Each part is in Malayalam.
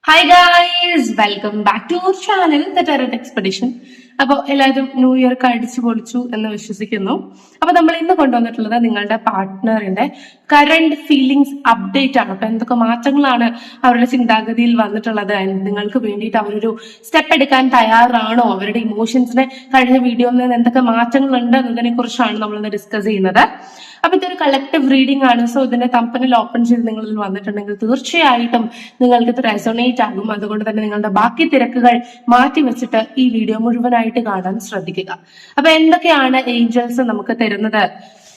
Hi guys, welcome back to our channel the terror expedition. അപ്പോൾ എല്ലാവരും ന്യൂ ഇയർക്ക് അടിച്ചു പൊളിച്ചു എന്ന് വിശ്വസിക്കുന്നു. അപ്പൊ നമ്മൾ ഇന്ന് കൊണ്ടുവന്നിട്ടുള്ളത് നിങ്ങളുടെ പാർട്ട്ണറിന്റെ കറന്റ് ഫീലിങ്സ് അപ്ഡേറ്റ് ആണ്. അപ്പൊ എന്തൊക്കെ മാറ്റങ്ങളാണ് അവരുടെ ചിന്താഗതിയിൽ വന്നിട്ടുള്ളത്, നിങ്ങൾക്ക് വേണ്ടിയിട്ട് അവരൊരു സ്റ്റെപ്പ് എടുക്കാൻ തയ്യാറാണോ, അവരുടെ ഇമോഷൻസിനെ കഴിഞ്ഞ വീഡിയോയിൽ നിന്ന് എന്തൊക്കെ മാറ്റങ്ങളുണ്ട് എന്നതിനെ കുറിച്ചാണ് നമ്മൾ ഇന്ന് ഡിസ്കസ് ചെയ്യുന്നത്. അപ്പൊ ഇതൊരു കളക്റ്റീവ് റീഡിംഗ് ആണ്. സോ ഇതിന്റെ തമ്പനിൽ ഓപ്പൺ ചെയ്ത് നിങ്ങൾ ഇതിൽ വന്നിട്ടുണ്ടെങ്കിൽ തീർച്ചയായിട്ടും നിങ്ങൾക്ക് ഇത് റെസൊണേറ്റ് ആകും. അതുകൊണ്ട് തന്നെ നിങ്ങളുടെ ബാക്കി തിരക്കുകൾ മാറ്റി വെച്ചിട്ട് ഈ വീഡിയോ മുഴുവനായിട്ട് കാണാൻ ശ്രദ്ധിക്കുക. അപ്പൊ എന്തൊക്കെയാണ് ഏഞ്ചൽസ് നമുക്ക് തരുന്നത്,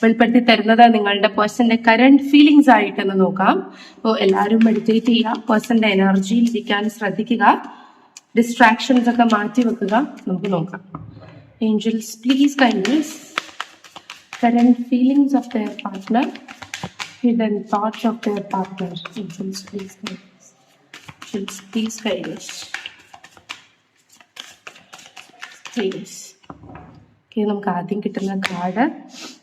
വെളിപ്പെടുത്തി തരുന്നത് നിങ്ങളുടെ പേഴ്സന്റെ കറന്റ് ഫീലിങ്സ് ആയിട്ടെന്ന് നോക്കാം. അപ്പോൾ എല്ലാവരും മെഡിറ്റേറ്റ് ചെയ്യുക, പേഴ്സന്റെ എനർജിയിൽ ഇരിക്കാൻ ശ്രദ്ധിക്കുക, ഡിസ്ട്രാക്ഷൻസ് ഒക്കെ മാറ്റി വെക്കുക. നമുക്ക് നോക്കാം. Angels please kindness, current feelings of their partner, hidden thoughts of their partner. Angels, please guide us. Angels, please guide us. Please. Okay, നമുക്ക് ആദ്യം കിട്ടുന്ന കാർഡ്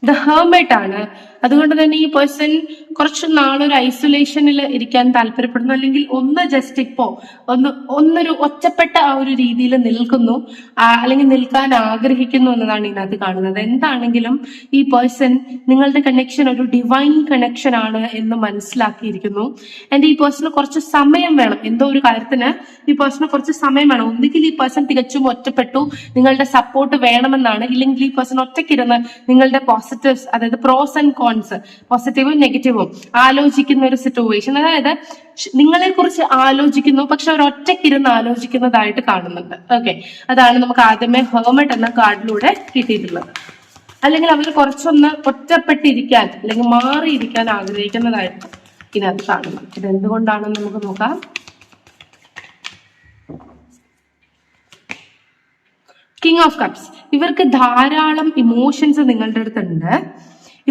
ദ ഹെർമിറ്റ് ആണ്. അതുകൊണ്ട് തന്നെ ഈ പേഴ്സൺ കുറച്ച് നാളൊരു ഐസൊലേഷനിൽ ഇരിക്കാൻ താല്പര്യപ്പെടുന്നു, അല്ലെങ്കിൽ ഒന്ന് ജസ്റ്റ് ഇപ്പോ ഒന്നൊരു ഒറ്റപ്പെട്ട ആ ഒരു രീതിയിൽ നിൽക്കുന്നു, അല്ലെങ്കിൽ നിൽക്കാൻ ആഗ്രഹിക്കുന്നു എന്നതാണ് ഇതിനകത്ത് കാണുന്നത്. എന്താണെങ്കിലും ഈ പേഴ്സൺ നിങ്ങളുടെ കണക്ഷൻ ഒരു ഡിവൈൻ കണക്ഷൻ ആണ് എന്ന് മനസ്സിലാക്കിയിരിക്കുന്നു. ആൻഡ് ഈ പേഴ്സണ് കുറച്ച് സമയം വേണം, എന്തോ ഒരു കാര്യത്തിന് ഈ പേഴ്സണ് കുറച്ച് സമയം വേണം. ഒന്നുകിൽ ഈ പേഴ്സൺ തികച്ചും ഒറ്റപ്പെട്ടു, നിങ്ങളുടെ സപ്പോർട്ട് വേണമെന്നാണ്, ഇല്ലെങ്കിൽ ഈ പേഴ്സൺ ഒറ്റയ്ക്കിരുന്ന് നിങ്ങളുടെ പോസിറ്റീവ്സ്, അതായത് പ്രോസ് ആൻഡ് കോൺസ്, പോസിറ്റീവും നെഗറ്റീവും ആലോചിക്കുന്ന ഒരു സിറ്റുവേഷൻ. അതായത് നിങ്ങളെ കുറിച്ച് ആലോചിക്കുന്നു, പക്ഷെ അവർ ഒറ്റയ്ക്കിരുന്ന് ആലോചിക്കുന്നതായിട്ട് കാണുന്നുണ്ട്. ഓക്കെ, അതാണ് നമുക്ക് ആദ്യമേ ഹെർമിറ്റ് എന്ന കാർഡിലൂടെ കിട്ടിയിട്ടുള്ളത്. അല്ലെങ്കിൽ അവർ കുറച്ചൊന്ന് ഒറ്റപ്പെട്ടിരിക്കാൻ അല്ലെങ്കിൽ മാറിയിരിക്കാൻ ആഗ്രഹിക്കുന്നതായിട്ട് ഇതിനകത്ത് കാണുന്നു. ഇത് എന്തുകൊണ്ടാണെന്ന് നമുക്ക് നോക്കാം. King of cups. ഇവർക്ക് ധാരാളം ഇമോഷൻസ് നിങ്ങളുടെ അടുത്തുണ്ട്.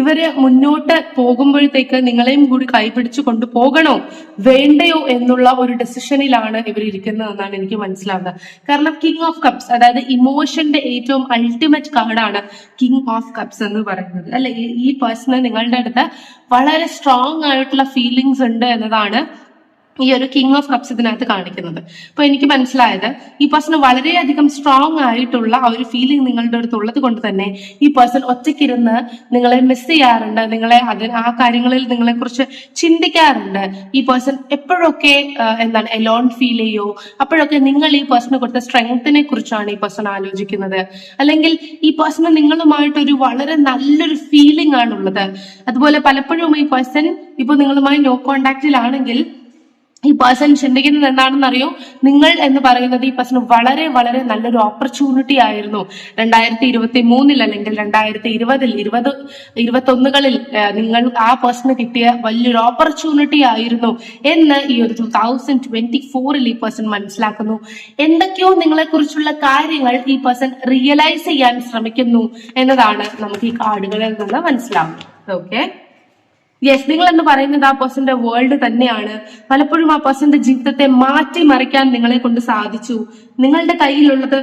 ഇവര് മുന്നോട്ട് പോകുമ്പോഴത്തേക്ക് നിങ്ങളെയും കൂടി കൈപിടിച്ചു കൊണ്ടുപോകണോ വേണ്ടയോ എന്നുള്ള ഒരു ഡെസിഷനിലാണ് ഇവർ ഇരിക്കുന്നതെന്നാണ് എനിക്ക് മനസ്സിലാവുന്നത്. കാരണം കിങ് ഓഫ് കപ്സ്, അതായത് ഇമോഷന്റെ ഏറ്റവും അൾട്ടിമേറ്റ് കാർഡാണ് കിങ് ഓഫ് കപ്സ് എന്ന് പറയുന്നത്. അല്ലെ, ഈ പേഴ്സണ് നിങ്ങളുടെ അടുത്ത് വളരെ സ്ട്രോങ് ആയിട്ടുള്ള ഫീലിങ്സ് ഉണ്ട് എന്നതാണ് ഈ ഒരു കിങ് ഓഫ് കപ്സ് ഇതിനകത്ത് കാണിക്കുന്നത്. അപ്പൊ എനിക്ക് മനസ്സിലായത് ഈ പേഴ്സണ് വളരെയധികം സ്ട്രോങ് ആയിട്ടുള്ള ആ ഒരു ഫീലിംഗ് നിങ്ങളുടെ അടുത്തുള്ളത് കൊണ്ട് തന്നെ ഈ പേഴ്സൺ ഒറ്റയ്ക്കിരുന്ന് നിങ്ങളെ മിസ് ചെയ്യാറുണ്ട്, നിങ്ങളെ ആ കാര്യങ്ങളിൽ നിങ്ങളെ കുറിച്ച് ചിന്തിക്കാറുണ്ട്. ഈ പേഴ്സൺ എപ്പോഴൊക്കെ എലോൺ ഫീൽ ചെയ്യോ അപ്പോഴൊക്കെ നിങ്ങൾ ഈ പേഴ്സണ് കൊടുത്ത സ്ട്രെങ്ത്തിനെ കുറിച്ചാണ് ഈ പേഴ്സൺ ആലോചിക്കുന്നത്. അല്ലെങ്കിൽ ഈ പേഴ്സണ് നിങ്ങളുമായിട്ടൊരു വളരെ നല്ലൊരു ഫീലിംഗ് ആണുള്ളത്. അതുപോലെ പലപ്പോഴും ഈ പേഴ്സൺ ഇപ്പൊ നിങ്ങളുമായി നോ കോണ്ടാക്റ്റിലാണെങ്കിൽ ഈ പേഴ്സൺ ചിന്തിക്കുന്നത് എന്താണെന്ന് അറിയോ, നിങ്ങൾ എന്ന് പറയുന്നത് ഈ പേഴ്സൺ വളരെ വളരെ നല്ലൊരു ഓപ്പർച്യൂണിറ്റി ആയിരുന്നു 2023 അല്ലെങ്കിൽ 2020 2021 നിങ്ങൾ ആ പേഴ്സണ് കിട്ടിയ വലിയൊരു ഓപ്പർച്യൂണിറ്റി ആയിരുന്നു എന്ന് ഈ ഒരു 2024 ഈ പേഴ്സൺ മനസ്സിലാക്കുന്നു. എന്തൊക്കെയോ നിങ്ങളെ കുറിച്ചുള്ള കാര്യങ്ങൾ ഈ പേഴ്സൺ റിയലൈസ് ചെയ്യാൻ ശ്രമിക്കുന്നു എന്നതാണ് നമുക്ക് ഈ കാർഡുകളിൽ നിന്ന് മനസ്സിലാവുന്നത്. ഓക്കെ, യെസ്, നിങ്ങൾ എന്ന് പറയുന്നത് ആ പേഴ്സന്റെ വേൾഡ് തന്നെയാണ്. പലപ്പോഴും ആ പേഴ്സന്റെ ജീവിതത്തെ മാറ്റിമറിക്കാൻ നിങ്ങളെ കൊണ്ട് സാധിച്ചു. നിങ്ങളുടെ കയ്യിലുള്ളത്,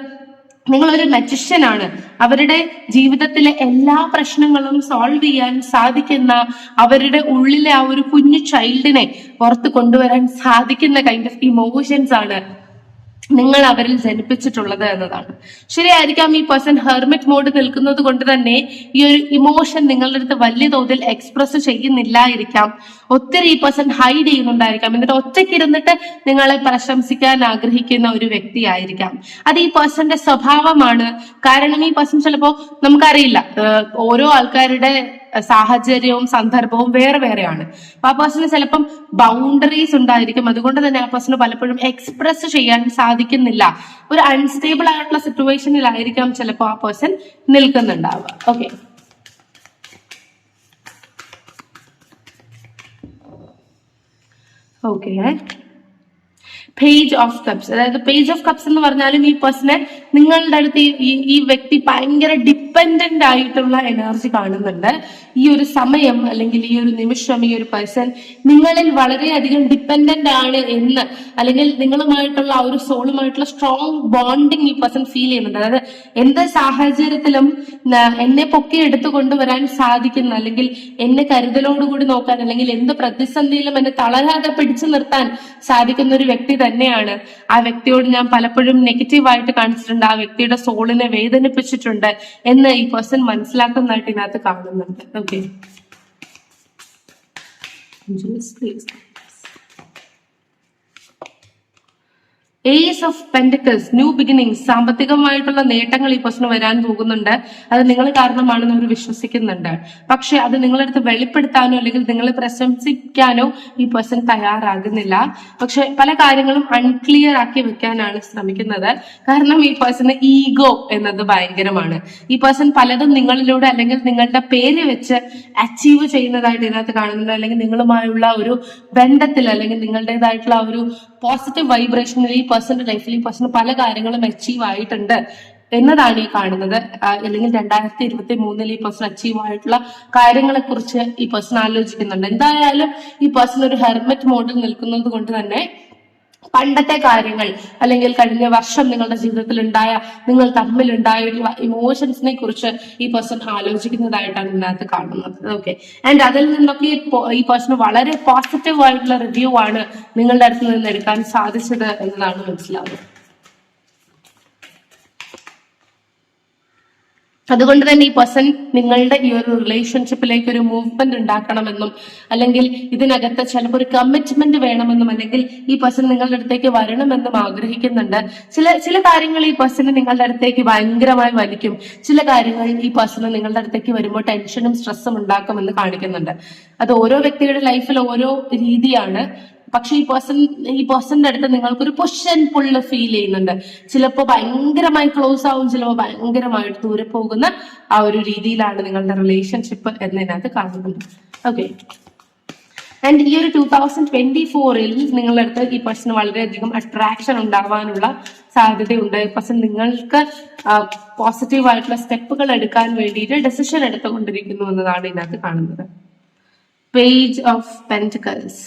നിങ്ങളൊരു മജിഷ്യനാണ്. അവരുടെ ജീവിതത്തിലെ എല്ലാ പ്രശ്നങ്ങളും സോൾവ് ചെയ്യാൻ സാധിക്കുന്ന, അവരുടെ ഉള്ളിലെ ആ ഒരു കുഞ്ഞു ചൈൽഡിനെ പുറത്ത് കൊണ്ടുവരാൻ സാധിക്കുന്ന കൈൻഡ് ഓഫ് ഇമോഷൻസ് ആണ് നിങ്ങൾ അവരിൽ ജനിപ്പിച്ചിട്ടുള്ളത് എന്നതാണ്. ശരിയായിരിക്കാം, ഈ പേഴ്സൺ ഹെർമിറ്റ് മോഡ് നിൽക്കുന്നത് കൊണ്ട് തന്നെ ഈ ഒരു ഇമോഷൻ നിങ്ങളുടെ അടുത്ത് വലിയ തോതിൽ എക്സ്പ്രസ് ചെയ്യുന്നില്ലായിരിക്കാം. ഒത്തിരി ഈ പേഴ്സൺ ഹൈഡ് ചെയ്യുന്നുണ്ടായിരിക്കാം. എന്നിട്ട് ഒറ്റയ്ക്കിരുന്നിട്ട് നിങ്ങളെ പ്രശംസിക്കാൻ ആഗ്രഹിക്കുന്ന ഒരു വ്യക്തിയായിരിക്കാം. അത് ഈ പേഴ്സന്റെ സ്വഭാവമാണ്. കാരണം ഈ പേഴ്സൺ ചിലപ്പോ നമുക്കറിയില്ല, ഓരോ ആൾക്കാരുടെ സാഹചര്യവും സന്ദർഭവും വേറെ വേറെയാണ്. അപ്പൊ ആ പേഴ്സണ് ചിലപ്പം ബൗണ്ടറീസ് ഉണ്ടായിരിക്കും. അതുകൊണ്ട് തന്നെ ആ പേഴ്സണ് പലപ്പോഴും എക്സ്പ്രസ് ചെയ്യാൻ സാധിക്കുന്നില്ല. ഒരു അൺസ്റ്റേബിൾ ആയിട്ടുള്ള സിറ്റുവേഷനിലായിരിക്കാം ചിലപ്പോൾ ആ പേഴ്സൺ നിൽക്കുന്നുണ്ടാവുക. Okay, okay page of cups. അതായത് പേജ് ഓഫ് കപ്സ് എന്ന് പറഞ്ഞാലും ഈ പേഴ്സണെ നിങ്ങളുടെ അടുത്ത് ഈ വ്യക്തി ഭയങ്കര ഡിപ്പെൻഡന്റ് ആയിട്ടുള്ള എനർജി കാണുന്നുണ്ട്. ഈ ഒരു സമയം അല്ലെങ്കിൽ ഈ ഒരു നിമിഷം ഈ ഒരു പേഴ്സൺ നിങ്ങളിൽ വളരെയധികം ഡിപ്പെൻഡന്റ് ആണ് എന്ന്, അല്ലെങ്കിൽ നിങ്ങളുമായിട്ടുള്ള ആ ഒരു സോളുമായിട്ടുള്ള സ്ട്രോങ് ബോണ്ടിങ് ഈ പേഴ്സൺ ഫീൽ ചെയ്യുന്നുണ്ട്. അതായത് എന്ത് സാഹചര്യത്തിലും എന്നെ പൊക്കി എടുത്തു കൊണ്ടുവരാൻ സാധിക്കുന്ന, അല്ലെങ്കിൽ എന്നെ കരുതലോടുകൂടി നോക്കാൻ, അല്ലെങ്കിൽ എന്ത് പ്രതിസന്ധിയിലും എന്നെ തളരാതെ പിടിച്ചു നിർത്താൻ സാധിക്കുന്ന ഒരു വ്യക്തി തന്നെയാണ്. ആ വ്യക്തിയോട് ഞാൻ പലപ്പോഴും നെഗറ്റീവായിട്ട് കാണിച്ചിട്ടുണ്ട്, ആ വ്യക്തിയുടെ സോളിനെ വേദനിപ്പിച്ചിട്ടുണ്ട് എന്ന് ഈ പേഴ്സൺ മനസ്സിലാക്കുന്നതായിട്ട് ഇതിനകത്ത് കാണുന്നുണ്ട്. Okay, ace of pentacles, new beginnings, സാമ്പത്തികമായിട്ടുള്ള നേട്ടങ്ങൾ ഈ പേഴ്സണ് വരാൻ പോകുന്നുണ്ട്. അത് നിങ്ങൾ കാരണമാണെന്ന് അവർ വിശ്വസിക്കുന്നുണ്ട്. പക്ഷെ അത് നിങ്ങളടുത്ത് വെളിപ്പെടുത്താനോ അല്ലെങ്കിൽ നിങ്ങളെ പ്രശംസിക്കാനോ ഈ പേഴ്സൺ തയ്യാറാകുന്നില്ല. പക്ഷെ പല കാര്യങ്ങളും അൺക്ലിയർ ആക്കി വെക്കാനാണ് ശ്രമിക്കുന്നത്. കാരണം ഈ പേഴ്സണ് ഈഗോ എന്നത് ഭയങ്കരമാണ്. ഈ പേഴ്സൺ പലതും നിങ്ങളിലൂടെ അല്ലെങ്കിൽ നിങ്ങളുടെ പേര് വെച്ച് അച്ചീവ് ചെയ്യുന്നതായിട്ട് ഇതിനകത്ത് കാണുന്നുണ്ട്. അല്ലെങ്കിൽ നിങ്ങളുമായുള്ള ഒരു ബന്ധത്തിൽ അല്ലെങ്കിൽ നിങ്ങളുടേതായിട്ടുള്ള ഒരു പോസിറ്റീവ് വൈബ്രേഷനിൽ ഈ പേഴ്സന്റെ ലൈഫിൽ ഈ പേഴ്സൺ പല കാര്യങ്ങളും അച്ചീവ് ആയിട്ടുണ്ട് എന്നതാണ് ഈ കാണുന്നത്. അല്ലെങ്കിൽ 2023 ഈ പേഴ്സൺ അച്ചീവ് ആയിട്ടുള്ള കാര്യങ്ങളെ കുറിച്ച് ഈ പേഴ്സൺ ആലോചിക്കുന്നുണ്ട്. എന്തായാലും ഈ പേഴ്സൺ ഒരു ഹെർമറ്റ് മോഡിൽ നിൽക്കുന്നത് കൊണ്ട് തന്നെ പണ്ടത്തെ കാര്യങ്ങൾ അല്ലെങ്കിൽ കഴിഞ്ഞ വർഷം നിങ്ങളുടെ ജീവിതത്തിൽ ഉണ്ടായ, നിങ്ങൾ തമ്മിൽ ഉണ്ടായിട്ടുള്ള ഇമോഷൻസിനെ കുറിച്ച് ഈ പേഴ്സൺ ആലോചിക്കുന്നതായിട്ടാണ് ഇതിനകത്ത് കാണുന്നത്. ഓക്കെ, ആൻഡ് അതിൽ നിന്നൊക്കെ ഈ പേഴ്സൺ വളരെ പോസിറ്റീവ് ആയിട്ടുള്ള റിവ്യൂ ആണ് നിങ്ങളുടെ അടുത്ത് നിന്ന് എടുക്കാൻ സാധിച്ചത് എന്നതാണ് മനസ്സിലാവുന്നത്. അതുകൊണ്ട് തന്നെ ഈ പേഴ്സൺ നിങ്ങളുടെ ഈ ഒരു റിലേഷൻഷിപ്പിലേക്ക് ഒരു മൂവ്മെന്റ് ഉണ്ടാക്കണമെന്നും, അല്ലെങ്കിൽ ഇതിനകത്ത് ചിലപ്പോൾ ഒരു കമ്മിറ്റ്മെന്റ് വേണമെന്നും, അല്ലെങ്കിൽ ഈ പേഴ്സൺ നിങ്ങളുടെ അടുത്തേക്ക് വരണമെന്നും ആഗ്രഹിക്കുന്നുണ്ട്. ചില കാര്യങ്ങൾ ഈ പേഴ്സണ് നിങ്ങളുടെ അടുത്തേക്ക് ഭയങ്കരമായി വലിക്കും. ചില കാര്യങ്ങൾ ഈ പേഴ്സണ് നിങ്ങളുടെ അടുത്തേക്ക് വരുമ്പോൾ ടെൻഷനും സ്ട്രെസ്സും ഉണ്ടാക്കുമെന്ന് കാണിക്കുന്നുണ്ട്. അത് ഓരോ വ്യക്തിയുടെ ലൈഫിൽ ഓരോ രീതിയാണ്. പക്ഷെ ഈ പേഴ്സന്റെ അടുത്ത് നിങ്ങൾക്കൊരു പുഷ് ആൻഡ് പുള്ള് ഫീൽ ചെയ്യുന്നുണ്ട്. ചിലപ്പോ ഭയങ്കരമായി ക്ലോസ് ആവും, ചിലപ്പോൾ ഭയങ്കരമായിട്ട് ദൂരെ പോകുന്ന ആ ഒരു രീതിയിലാണ് നിങ്ങളുടെ റിലേഷൻഷിപ്പ് എന്നതിനകത്ത് കാണുന്നത്. ഓക്കെ, ആൻഡ് ഈ ഒരു 2024 നിങ്ങളുടെ അടുത്ത് ഈ പേഴ്സൺ വളരെയധികം അട്രാക്ഷൻ ഉണ്ടാവാനുള്ള സാധ്യതയുണ്ട്. ഈ പേഴ്സൺ നിങ്ങൾക്ക് പോസിറ്റീവ് ആയിട്ടുള്ള സ്റ്റെപ്പുകൾ എടുക്കാൻ വേണ്ടിയിട്ട് ഡെസിഷൻ എടുത്തുകൊണ്ടിരിക്കുന്നു എന്നതാണ് ഇതിനകത്ത് കാണുന്നത്. Page of pentacles,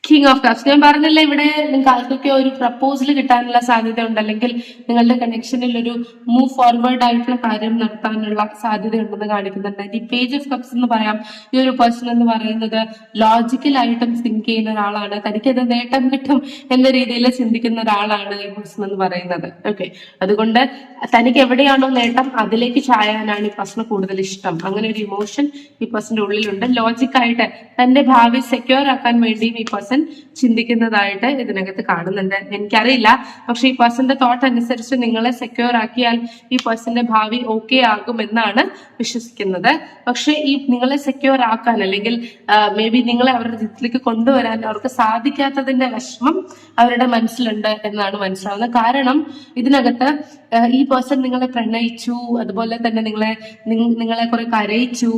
king of cups. ഞാൻ പറഞ്ഞില്ല, ഇവിടെ നിങ്ങൾക്ക് ആർക്കൊക്കെ ഒരു പ്രപ്പോസൽ കിട്ടാനുള്ള സാധ്യത ഉണ്ട്, അല്ലെങ്കിൽ നിങ്ങളുടെ കണക്ഷനിൽ ഒരു മൂവ് ഫോർവേഡ് ആയിട്ടുള്ള കാര്യം നടത്താനുള്ള സാധ്യത ഉണ്ടെന്ന് കാണിക്കുന്നുണ്ട്. ഈ പേജ് ഓഫ് കപ്സ് എന്ന് പറയാം, ഈ ഒരു പേഴ്സൺ എന്ന് പറയുന്നത് ലോജിക്കലായിട്ടും തിങ്ക് ചെയ്യുന്ന ഒരാളാണ്. തനിക്കത് നേട്ടം കിട്ടും എന്ന രീതിയിൽ ചിന്തിക്കുന്ന ഒരാളാണ് ഈ പേഴ്സൺ എന്ന് പറയുന്നത്. ഓക്കെ, അതുകൊണ്ട് തനിക്ക് എവിടെയാണോ നേട്ടം അതിലേക്ക് ചായാനാണ് ഈ പേഴ്സണ് കൂടുതൽ ഇഷ്ടം. അങ്ങനെ ഒരു ഇമോഷൻ ഈ പേഴ്സന്റെ ഉള്ളിലുണ്ട്. ലോജിക്കായിട്ട് തന്റെ ഭാവി സെക്യൂർ ആക്കാൻ വേണ്ടിയും ഈ പേഴ്സൺ ചിന്തിക്കുന്നതായിട്ട് ഇതിനകത്ത് കാണുന്നുണ്ട്. എനിക്കറിയില്ല, പക്ഷെ ഈ പേഴ്സന്റെ തോട്ട് അനുസരിച്ച് നിങ്ങളെ സെക്യൂർ ആക്കിയാൽ ഈ പേഴ്സന്റെ ഭാവി ഓക്കെ ആകുമെന്നാണ് വിശ്വസിക്കുന്നത്. പക്ഷെ ഈ നിങ്ങളെ സെക്യൂർ ആക്കാൻ, അല്ലെങ്കിൽ മേ ബി നിങ്ങളെ അവരുടെ ജീവിതത്തിലേക്ക് കൊണ്ടുവരാൻ അവർക്ക് സാധിക്കാത്തതിന്റെ വിഷമം അവരുടെ മനസ്സിലുണ്ട് എന്നാണ് മനസ്സിലാവുന്നത്. കാരണം ഇതിനകത്ത് ഈ പേഴ്സൺ നിങ്ങളെ പ്രണയിച്ചു, അതുപോലെ തന്നെ നിങ്ങളെ കുറെ കരയിച്ചു.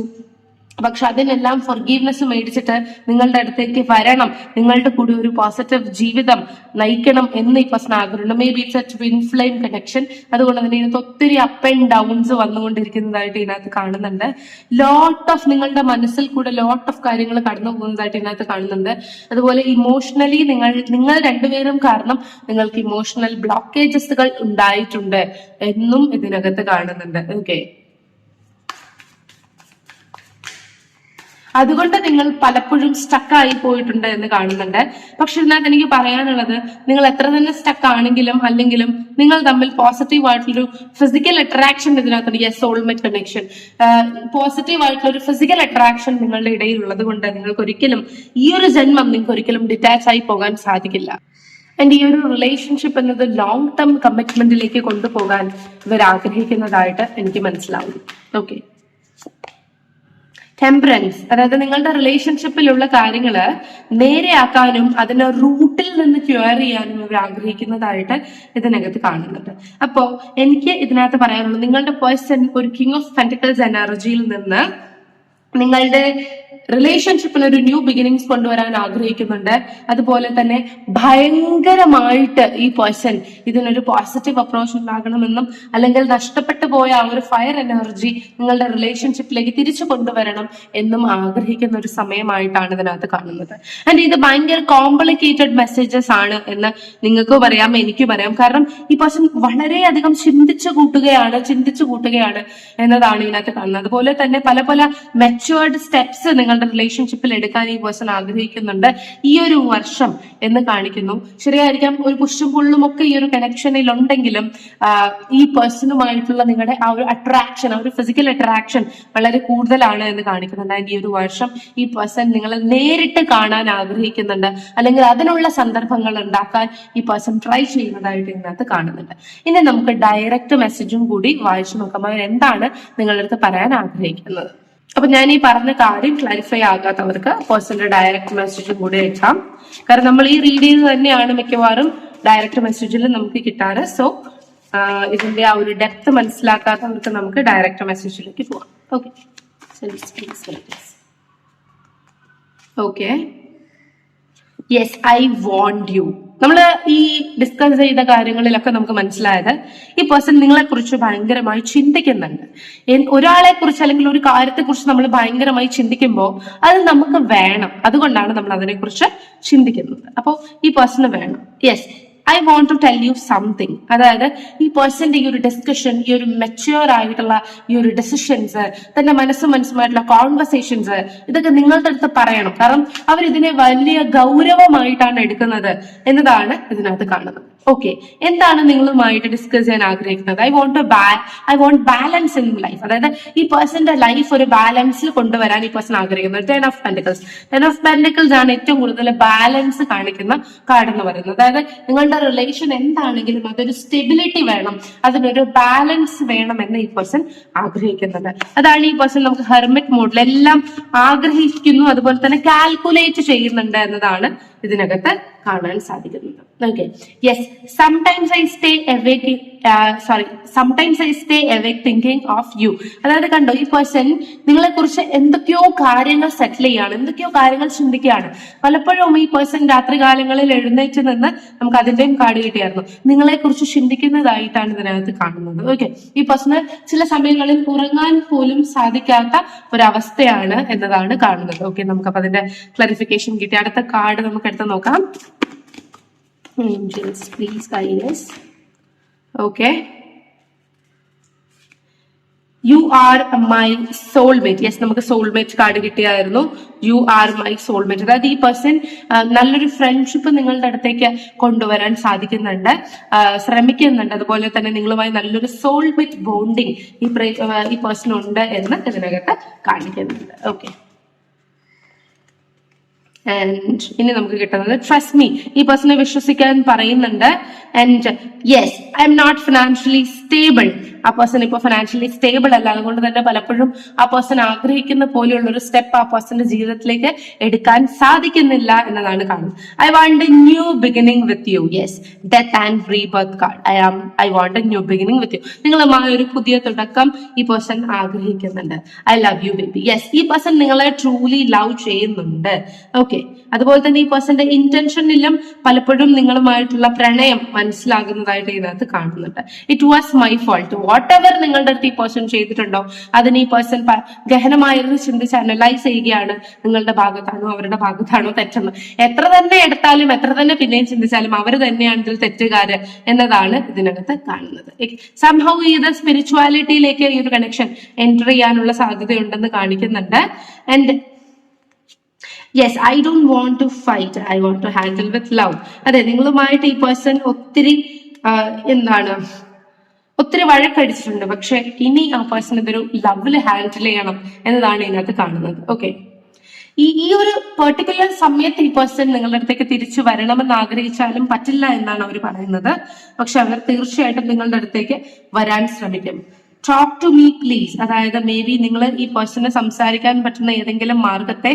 പക്ഷെ അതിനെല്ലാം ഫൊർഗീവ്നെസ് മേടിച്ചിട്ട് നിങ്ങളുടെ അടുത്തേക്ക് വരണം, നിങ്ങളുടെ കൂടി ഒരു പോസിറ്റീവ് ജീവിതം നയിക്കണം എന്ന് ഈ പേഴ്സൺ ആഗ്രഹമുണ്ട്. May be it's A twin flame connection. അതുകൊണ്ട് തന്നെ ഇതിനകത്ത് ഒത്തിരി അപ്പ് ആൻഡ് ഡൗൺസ് വന്നുകൊണ്ടിരിക്കുന്നതായിട്ട് ഇതിനകത്ത് കാണുന്നുണ്ട്. ലോട്ട് ഓഫ് നിങ്ങളുടെ മനസ്സിൽ കൂടെ ലോട്ട് ഓഫ് കാര്യങ്ങൾ കടന്നു പോകുന്നതായിട്ട് ഇതിനകത്ത് കാണുന്നുണ്ട്. അതുപോലെ ഇമോഷണലി നിങ്ങൾ രണ്ടുപേരും കാരണം നിങ്ങൾക്ക് ഇമോഷണൽ ബ്ലോക്കേജസുകൾ ഉണ്ടായിട്ടുണ്ട് എന്നും ഇതിനകത്ത് കാണുന്നുണ്ട്. ഓക്കെ, അതുകൊണ്ട് നിങ്ങൾ പലപ്പോഴും സ്റ്റക്കായി പോയിട്ടുണ്ട് എന്ന് കാണുന്നുണ്ട്. പക്ഷെ ഇതിനകത്ത് എനിക്ക് പറയാനുള്ളത്, നിങ്ങൾ എത്ര തന്നെ സ്റ്റക്ക് ആണെങ്കിലും അല്ലെങ്കിലും നിങ്ങൾ തമ്മിൽ പോസിറ്റീവ് ആയിട്ടുള്ളൊരു ഫിസിക്കൽ അട്രാക്ഷൻ ഇതിനകത്തുണ്ട്. യെസ്, സോൾമേറ്റ് കണക്ഷൻ, പോസിറ്റീവ് ആയിട്ടുള്ള ഒരു ഫിസിക്കൽ അട്രാക്ഷൻ നിങ്ങളുടെ ഇടയിൽ ഉള്ളത് കൊണ്ട് നിങ്ങൾക്ക് ഒരിക്കലും ഈ ഒരു ജന്മം നിങ്ങൾക്ക് ഒരിക്കലും ഡിറ്റാച്ച് ആയി പോകാൻ സാധിക്കില്ല. ആൻഡ് ഈ ഒരു റിലേഷൻഷിപ്പ് എന്നത് ലോങ് ടേം കമ്മിറ്റ്മെന്റിലേക്ക് കൊണ്ടുപോകാൻ ഇവർ ആഗ്രഹിക്കുന്നതായിട്ട് എനിക്ക് മനസ്സിലാവുന്നു. ഓക്കെ, ടെമ്പറൻസ്, അതായത് നിങ്ങളുടെ റിലേഷൻഷിപ്പിലുള്ള കാര്യങ്ങള് നേരെയാക്കാനും അതിനെ റൂട്ടിൽ നിന്ന് ക്യൂർ ചെയ്യാനും ഇവർ ആഗ്രഹിക്കുന്നതായിട്ട് ഇതിനകത്ത് കാണുന്നുണ്ട്. അപ്പോ എനിക്ക് ഇതിനകത്ത് പറയാനുള്ളത്, നിങ്ങളുടെ പേഴ്സൺ ഒരു കിങ് ഓഫ് പെന്റിക്കിൾസ് എനർജിയിൽ നിന്ന് നിങ്ങളുടെ റിലേഷൻഷിപ്പിൽ ഒരു ന്യൂ ബിഗിനിങ്സ് കൊണ്ടുവരാൻ ആഗ്രഹിക്കുന്നുണ്ട്. അതുപോലെ തന്നെ ഭയങ്കരമായിട്ട് ഈ പേഴ്സൺ ഇതിനൊരു പോസിറ്റീവ് അപ്രോച്ച് ഉണ്ടാകണമെന്നും അല്ലെങ്കിൽ നഷ്ടപ്പെട്ടു പോയ ആ ഒരു ഫയർ എനർജി നിങ്ങളുടെ റിലേഷൻഷിപ്പിലേക്ക് തിരിച്ചു കൊണ്ടുവരണം എന്നും ആഗ്രഹിക്കുന്ന ഒരു സമയമായിട്ടാണ് ഇതിനകത്ത് കാണുന്നത്. ആൻഡ് ഇത് ഭയങ്കര കോംപ്ലിക്കേറ്റഡ് മെസ്സേജസ് ആണ് എന്ന് നിങ്ങൾക്കും അറിയാം, എനിക്കും അറിയാം. കാരണം ഈ പേഴ്സൺ വളരെയധികം ചിന്തിച്ചു കൂട്ടുകയാണ് എന്നതാണ് ഇതിനകത്ത് കാണുന്നത്. അതുപോലെ തന്നെ പല പല മെച്ചുവേർഡ് സ്റ്റെപ്സ് നിങ്ങളുടെ റിലേഷൻഷിപ്പിൽ എടുക്കാൻ ഈ പേഴ്സൺ ആഗ്രഹിക്കുന്നുണ്ട് ഈ ഒരു വർഷം എന്ന് കാണിക്കുന്നു. ശരിയായിരിക്കാം, ഒരു പുഷും പുള്ളും ഒക്കെ ഈ ഒരു കണക്ഷനിൽ ഉണ്ടെങ്കിലും ഈ പേഴ്സണുമായിട്ടുള്ള നിങ്ങളുടെ ആ ഒരു അട്രാക്ഷൻ, ആ ഒരു ഫിസിക്കൽ അട്രാക്ഷൻ വളരെ കൂടുതലാണ് എന്ന് കാണിക്കുന്നുണ്ട്. ആൻഡ് ഈ ഒരു വർഷം ഈ പേഴ്സൺ നിങ്ങളെ നേരിട്ട് കാണാൻ ആഗ്രഹിക്കുന്നുണ്ട്, അല്ലെങ്കിൽ അതിനുള്ള സന്ദർഭങ്ങൾ ഉണ്ടാക്കാൻ ഈ പേഴ്സൺ ട്രൈ ചെയ്യുന്നതായിട്ട് ഇതിനകത്ത് കാണുന്നുണ്ട്. ഇനി നമുക്ക് ഡയറക്റ്റ് മെസ്സേജും കൂടി വായിച്ചു നോക്കാം, അവർ എന്താണ് നിങ്ങളുടെ അടുത്ത് പറയാൻ ആഗ്രഹിക്കുന്നത്. അപ്പൊ ഞാൻ ഈ പറഞ്ഞ കാര്യം ക്ലാരിഫൈ ആകാത്തവർക്ക് പേഴ്സണൽ ഡയറക്റ്റ് മെസ്സേജും കൂടി അയക്കാം. കാരണം നമ്മൾ ഈ റീഡ് ചെയ്ത് തന്നെയാണ് മിക്കവാറും ഡയറക്റ്റ് മെസ്സേജിൽ നമുക്ക് കിട്ടാറ്. സോ ഇതിന്റെ ആ ഒരു ഡെപ്ത് മനസ്സിലാക്കാത്തവർക്ക് നമുക്ക് ഡയറക്റ്റ് മെസ്സേജിലേക്ക് പോവാം. Okay, okay, yes, I want you. നമ്മൾ ഈ ഡിസ്കസ് ചെയ്ത കാര്യങ്ങളിലൊക്കെ നമുക്ക് മനസ്സിലായത് ഈ പേഴ്സൺ നിങ്ങളെ കുറിച്ച് ഭയങ്കരമായി ചിന്തിക്കുന്നുണ്ട്. ഒരാളെ കുറിച്ച് അല്ലെങ്കിൽ ഒരു കാര്യത്തെ കുറിച്ച് നമ്മൾ ഭയങ്കരമായി ചിന്തിക്കുമ്പോൾ അത് നമുക്ക് വേണം, അതുകൊണ്ടാണ് നമ്മൾ അതിനെക്കുറിച്ച് ചിന്തിക്കുന്നത്. അപ്പോൾ ഈ പേഴ്സണ് വേണം. Yes, I want to tell you something. അതായത് ഈ പേഴ്സന്റെ ഈ ഒരു ഡിസ്കഷൻ, ഈ ഒരു മെച്യൂർ ആയിട്ടുള്ള ഈ ഒരു ഡെസിഷൻസ്, തന്റെ മനസ്സുമായിട്ടുള്ള കോൺവെർസേഷൻസ്, ഇതൊക്കെ നിങ്ങളുടെ അടുത്ത് പറയണം. കാരണം അവർ ഇതിനെ വലിയ ഗൗരവമായിട്ടാണ് എടുക്കുന്നത് എന്നതാണ് ഇതിനകത്ത് കാണുന്നത്. ഓക്കെ, എന്താണ് നിങ്ങളുമായിട്ട് ഡിസ്കസ് ചെയ്യാൻ ആഗ്രഹിക്കുന്നത്? I want balance in life. അതായത് ഈ പേഴ്സന്റെ ലൈഫ് ഒരു ബാലൻസിൽ കൊണ്ടുവരാൻ ഈ പേഴ്സൺ ആഗ്രഹിക്കുന്നത്. ടെൻ ഓഫ് പെന്റിക്കിൾസ് ആണ് ഏറ്റവും കൂടുതൽ ബാലൻസ് കാണിക്കുന്ന കാർഡ് എന്ന് പറയുന്നത്. അതായത് നിങ്ങളുടെ റിലേഷൻ എന്താണെങ്കിലും അതൊരു സ്റ്റെബിലിറ്റി വേണം, അതിനൊരു ബാലൻസ് വേണം എന്ന് ഈ പേഴ്സൺ ആഗ്രഹിക്കുന്നുണ്ട്. അതാണ് ഈ പേഴ്സൺ നമുക്ക് ഹെർമിറ്റ് മോഡിൽ എല്ലാം ആഗ്രഹിക്കുന്നു, അതുപോലെ തന്നെ കാൽക്കുലേറ്റ് ചെയ്യുന്നുണ്ട് എന്നതാണ് ഇതിനകത്ത് കാണാൻ സാധിക്കുന്നത്. Okay, yes, sometimes I stay awake thinking of you. അതായത് കണ്ടോ, ഈ പേഴ്സൺ നിങ്ങളെ കുറിച്ച് എന്തൊക്കെയോ കാര്യങ്ങൾ സെറ്റിൽ ചെയ്യാണ്, എന്തൊക്കെയോ കാര്യങ്ങൾ ചിന്തിക്കുകയാണ്. പലപ്പോഴും ഈ പേഴ്സൺ രാത്രി കാലങ്ങളിൽ എഴുന്നേറ്റ് നിന്ന് നമുക്ക് അതിന്റെയും കാർഡ് കിട്ടിയായിരുന്നു, നിങ്ങളെ കുറിച്ച് ചിന്തിക്കുന്നതായിട്ടാണ് ഇതിനകത്ത് കാണുന്നത്. ഓക്കെ, ഈ പേഴ്സണ് ചില സമയങ്ങളിൽ ഉറങ്ങാൻ പോലും സാധിക്കാത്ത ഒരവസ്ഥയാണ് എന്നതാണ് കാണുന്നത്. ഓക്കെ, നമുക്കപ്പോ അതിന്റെ ക്ലാരിഫിക്കേഷൻ കിട്ടി. അടുത്ത കാർഡ് നമുക്ക് എടുത്ത് നോക്കാം. Angels, please guide us. Okay. You are my soulmate. Yes, നമുക്ക് സോൾമേറ്റ് കാർഡ് കിട്ടിയായിരുന്നു. You are my soulmate. അതായത് ഈ പേഴ്സൺ നല്ലൊരു ഫ്രണ്ട്ഷിപ്പ് നിങ്ങളുടെ അടുത്തേക്ക് കൊണ്ടുവരാൻ സാധിക്കുന്നുണ്ട്, ശ്രമിക്കുന്നുണ്ട്. അതുപോലെ തന്നെ നിങ്ങളുമായി നല്ലൊരു സോൾമേറ്റ് ബോണ്ടിങ് ഈ പേഴ്സൺ ഉണ്ട് എന്ന് ഇതിനകത്ത് കാണിക്കുന്നുണ്ട്. ഓക്കെ, ആൻഡ് ഇനി നമുക്ക് കിട്ടുന്നത് ട്രസ്റ്റ് മീ. ഈ പേഴ്സണെ വിശ്വസിക്കാൻ പറയുന്നുണ്ട്. And yes, I am not financially stable. ആ പേഴ്സൺ ഇപ്പൊ ഫിനാൻഷ്യലി സ്റ്റേബിൾ അല്ല, അതുകൊണ്ട് തന്നെ പലപ്പോഴും ആ പേഴ്സൺ ആഗ്രഹിക്കുന്ന പോലെയുള്ള ഒരു സ്റ്റെപ്പ് ആ പേഴ്സന്റെ ജീവിതത്തിലേക്ക് എടുക്കാൻ സാധിക്കുന്നില്ല എന്നതാണ് കാണുന്നത്. I want A new beginning with you. Yes, death and rebirth card. I want A new beginning with you. നിങ്ങളുമായി ഒരു പുതിയ തുടക്കം ഈ പേഴ്സൺ ആഗ്രഹിക്കുന്നുണ്ട്. I love you baby. Yes, ഈ പേഴ്സൺ നിങ്ങളെ ട്രൂലി ലവ് ചെയ്യുന്നുണ്ട്. ഓക്കെ, അതുപോലെ തന്നെ ഈ പേഴ്സന്റെ ഇന്റൻഷനിലും പലപ്പോഴും നിങ്ങളുമായിട്ടുള്ള പ്രണയം മനസ്സിലാകുന്നതായിട്ട് ഇതിനകത്ത് കാണുന്നുണ്ട്. It was my fault. What ever നിങ്ങളുടെ അടുത്ത് ഈ പേഴ്സൺ ചെയ്തിട്ടുണ്ടോ അതിന് ഈ പേഴ്സൺ ഗഹനമായിരുന്നു ചിന്തിച്ച് അനലൈസ് ചെയ്യുകയാണ്. നിങ്ങളുടെ ഭാഗത്താണോ അവരുടെ ഭാഗത്താണോ തെറ്റെന്ന്. എത്ര തന്നെ എടുത്താലും എത്ര തന്നെ പിന്നെയും ചിന്തിച്ചാലും അവർ തന്നെയാണ് ഇതിൽ തെറ്റുകാര് എന്നതാണ് ഇതിനകത്ത് കാണുന്നത്. സംഹൗ ഇത് സ്പിരിച്വാലിറ്റിയിലേക്ക് ഈ ഒരു കണക്ഷൻ എൻറ്റർ ചെയ്യാനുള്ള സാധ്യതയുണ്ടെന്ന് കാണിക്കുന്നുണ്ട്. And yes, I don't want to fight, I want to handle with love. അതെ, നിങ്ങളുമായിട്ട് ഈ പേഴ്സൺ ഒത്തിരി വഴക്കടിച്ചിട്ടുണ്ട്, പക്ഷെ ഇനി ആ പേഴ്സൺ ഇതൊരു ലവില് ഹാൻഡിൽ ചെയ്യണം എന്നതാണ് ഇതിനകത്ത് കാണുന്നത്. ഓക്കെ, ഈ ഒരു പെർട്ടിക്കുലർ സമയത്ത് ഈ പേഴ്സൺ നിങ്ങളുടെ അടുത്തേക്ക് തിരിച്ചു വരണമെന്ന് ആഗ്രഹിച്ചാലും പറ്റില്ല എന്നാണ് അവർ പറയുന്നത്. പക്ഷെ അവർ തീർച്ചയായിട്ടും നിങ്ങളുടെ അടുത്തേക്ക് വരാൻ ശ്രമിക്കും. Talk to me please. അതായത് മേ ബി നിങ്ങൾ ഈ പേഴ്സണ് സംസാരിക്കാൻ പറ്റുന്ന ഏതെങ്കിലും മാർഗത്തെ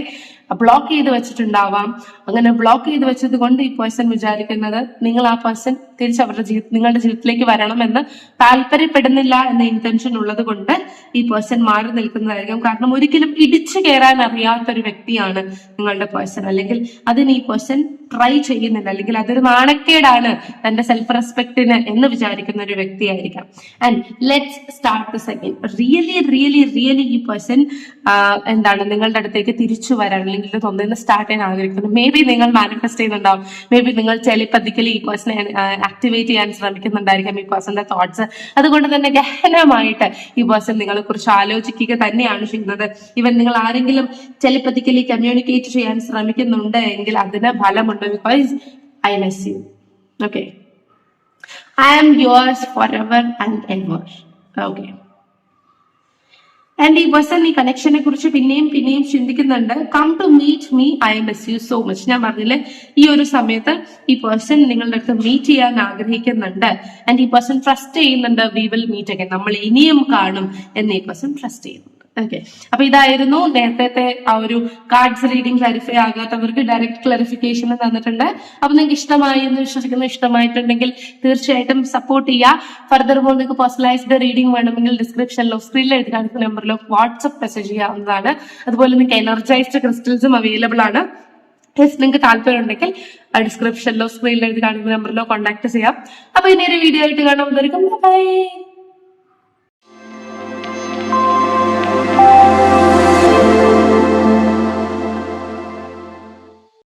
ബ്ലോക്ക് ചെയ്ത് വെച്ചിട്ടുണ്ടാവാം. അങ്ങനെ ബ്ലോക്ക് ചെയ്ത് വെച്ചത് കൊണ്ട് ഈ പേഴ്സൺ വിചാരിക്കുന്നത് നിങ്ങൾ ആ പേഴ്സൺ തിരിച്ച് അവരുടെ നിങ്ങളുടെ ജീവിതത്തിലേക്ക് വരണമെന്ന് താല്പര്യപ്പെടുന്നില്ല എന്ന ഇന്റൻഷൻ ഉള്ളത് കൊണ്ട് ഈ പേഴ്സൺ മാറി നിൽക്കുന്നതായിരിക്കും. കാരണം ഒരിക്കലും ഇടിച്ചു കയറാൻ അറിയാത്തൊരു വ്യക്തിയാണ് നിങ്ങളുടെ പേഴ്സൺ, അല്ലെങ്കിൽ അതിന് ഈ പേഴ്സൺ ട്രൈ ചെയ്യുന്നില്ല, അല്ലെങ്കിൽ അതൊരു നാണക്കേടാണ് തന്റെ സെൽഫ് റെസ്പെക്ടിന് എന്ന് വിചാരിക്കുന്ന ഒരു വ്യക്തിയായിരിക്കാം. And let's start the second. Really ഈ പേഴ്സൺ എന്താണ് നിങ്ങളുടെ അടുത്തേക്ക് തിരിച്ചു വരാൻ അല്ലെങ്കിൽ ഒന്നിന്ന് സ്റ്റാർട്ട് ചെയ്യാൻ ആഗ്രഹിക്കുന്നു. മേ ബി നിങ്ങൾ മാനിഫെസ്റ്റ് ചെയ്യുന്നുണ്ടാവും, മേ ബി നിങ്ങൾ ടെലിപ്പതിക്കലി ഈ പേഴ്സണെ ആക്ടിവേറ്റ് ചെയ്യാൻ ശ്രമിക്കുന്നുണ്ടായിരിക്കാം ഈ പേഴ്സന്റെ തോട്ട്സ്. അതുകൊണ്ട് തന്നെ ഗഹനമായിട്ട് ഈ പേഴ്സൺ നിങ്ങളെ കുറിച്ച് ആലോചിക്കുക തന്നെയാണ് ചെയ്യുന്നത്. ഇവൻ നിങ്ങൾ ആരെങ്കിലും ടെലിപ്പതിക്കലി കമ്മ്യൂണിക്കേറ്റ് ചെയ്യാൻ ശ്രമിക്കുന്നുണ്ട് എങ്കിൽ അതിന് ഫലമുണ്ട്. Because I miss you. Okay. I am yours forever and ever. Okay. And ഈ പേഴ്സൺ ഈ കണക്ഷനെ കുറിച്ച് പിന്നെയും ചിന്തിക്കുന്നുണ്ട്. Come to meet me, I miss you so much. ഞാൻ പറഞ്ഞില്ലേ, ഈ ഒരു സമയത്ത് ഈ പേഴ്സൺ നിങ്ങളുടെ അടുത്ത് മീറ്റ് ചെയ്യാൻ ആഗ്രഹിക്കുന്നുണ്ട്. ആൻഡ് ഈ പേഴ്സൺ ട്രസ്റ്റ് ചെയ്യുന്നുണ്ട്, വി വിൽ മീറ്റ് അഗൈൻ, നമ്മൾ ഇനിയും കാണും എന്ന് ഈ പേഴ്സൺ ട്രസ്റ്റ് ചെയ്യുന്നുണ്ട്. ഓക്കെ, അപ്പൊ ഇതായിരുന്നു നേരത്തെ ആ ഒരു കാർഡ്സ് റീഡിംഗ്. ക്ലാരിഫൈ ആകാത്തവർക്ക് ഡയറക്റ്റ് ക്ലാരിഫിക്കേഷൻ തന്നിട്ടുണ്ട്. അപ്പൊ നിങ്ങൾക്ക് ഇഷ്ടമായി എന്ന് വിശ്വസിക്കുന്നു. ഇഷ്ടമായിട്ടുണ്ടെങ്കിൽ തീർച്ചയായിട്ടും സപ്പോർട്ട് ചെയ്യുക. ഫർദർ മോർ നിങ്ങൾക്ക് പേഴ്സണലൈസ്ഡ് റീഡിംഗ് വേണമെങ്കിൽ ഡിസ്ക്രിപ്ഷനിലോ സ്ക്രീനിൽ എഴുതി കാണിക്കുന്ന നമ്പറിലോ വാട്സ്ആപ്പ് മെസ്സേജ് ചെയ്യാവുന്നതാണ്. അതുപോലെ നിങ്ങൾക്ക് എനർജൈസ്ഡ് ക്രിസ്റ്റൽസും അവൈലബിൾ ആണ്. നിങ്ങൾക്ക് താല്പര്യം ഉണ്ടെങ്കിൽ ഡിസ്ക്രിപ്ഷനിലോ സ്ക്രീനിൽ എഴുതി കാണിക്കുന്ന നമ്പറിലോ കോൺടാക്ട് ചെയ്യാം. അപ്പൊ ഇനി ഒരു വീഡിയോ ആയിട്ട് കാണുമ്പോഴേക്കും ബൈ.